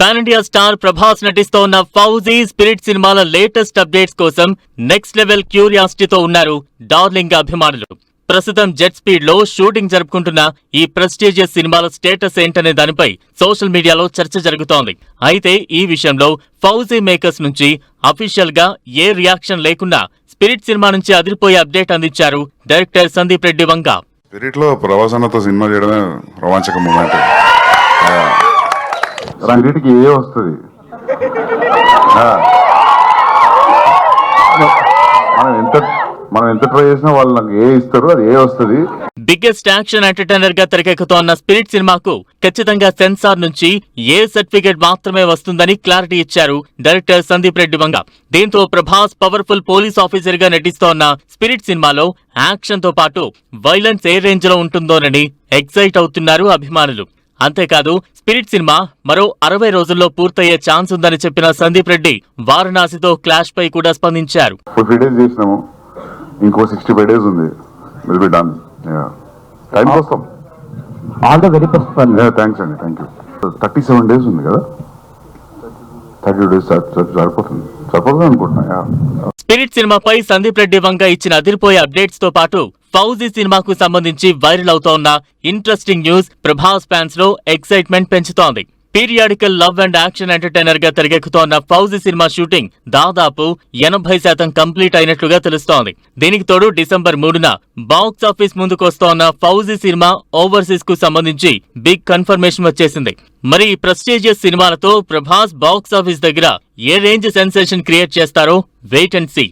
Pan India star Prabhas నటిస్తోన్న Fauji Spirit సినిమాల latest updates కోసం నెక్స్ట్ లెవెల్ క్యూరియాసిటీతో ఉన్నారు డార్లింగ్ అభిమానులు. ప్రస్తుతం జెట్ స్పీడ్ లో షూటింగ్ జరుపుకుంటున్న ఈ ప్రెస్టీజియస్ సినిమాల స్టేటస్ ఏంటనే దానిపై సోషల్ మీడియాలో చర్చ జరుగుతోంది. అయితే ఈ విషయంలో ఫౌజీ మేకర్స్ నుంచి అఫీషియల్ గా ఏ రియాక్షన్ లేకుండా స్పిరిట్ సినిమా నుంచి అదిరిపోయే అప్డేట్ అందించారు డైరెక్టర్ సందీప్ రెడ్డి వంగ. స్పిరిట్ లో ప్రభాస్ అన్నతో సినిమా చేయడమే రోమాంచక మూమెంట్. రెండింటికి ఏ వస్తుంది, మనం ఎంత ట్రై చేసినా వాళ్ళు నాకు ఏ ఇస్తారు, అది ఏ వస్తుంది. బిగ్గెస్ట్ యాక్షన్ ఎంటర్టైనర్ గా తెరకెక్కుతోన్న స్పిరిట్ సినిమాకు ఖచ్చితంగా సెన్సార్ నుంచి ఏ సర్టిఫికేట్ మాత్రమే వస్తుందని క్లారిటీ ఇచ్చారు డైరెక్టర్ సందీప్ రెడ్డి వంగ. దీంతో ప్రభాస్ పవర్ఫుల్ పోలీస్ ఆఫీసర్ గా నటిస్తోన్న స్పిరిట్ సినిమాలో యాక్షన్ తో పాటు వైలెన్స్ ఏ రేంజ్ లో ఉంటుందోనని ఎక్సైట్ అవుతున్నారు అభిమానులు. అంతేకాదు స్పిరిట్ సినిమా మరో 60 రోజుల్లో పూర్తయ్యే ఛాన్స్ ఉందని చెప్పిన సందీప్ రెడ్డి వారణాసితో క్లాష్ పై కూడా స్పందించారు. 50 days చేసినాము, ఇంకో 65 days ఉంది. Will be done. టైం కోసం all the very best for thanks అండి, థ్యాంక్ యూ. 37 days ఉంది కదా, 32 days సరిపోతుంది అనుకుంటున్నా. స్పిరిట్ సినిమాపై సందీప్ రెడ్డి వంగ ఇచ్చిన అదిరిపోయే అప్డేట్స్ తో పాటు ఫౌజీ సినిమాకు సంబంధించి వైరల్ అవుతోన్న ఇంట్రెస్టింగ్ న్యూస్ ప్రభాస్ ఫ్యాన్స్ లో ఎక్సైట్మెంట్ పెంచుతోంది. Periodical love and action entertainer గా తెరకెక్కుతోన్న ఫౌజీ సినిమా షూటింగ్ దాదాపు 80% కంప్లీట్ అయినట్లుగా తెలుస్తోంది. దీనికి తోడు డిసెంబర్ 3న బాక్స్ ఆఫీస్ ముందుకొస్తోన్న ఫౌజీ సినిమా ఓవర్సీస్ కు సంబంధించి బిగ్ కన్ఫర్మేషన్ వచ్చేసింది. మరి ఈ ప్రెస్టీజియస్ సినిమాలతో ప్రభాస్ బాక్స్ ఆఫీస్ దగ్గర ఏ రేంజ్ సెన్సేషన్ క్రియేట్ చేస్తారో వెయిట్ అండ్ సీ.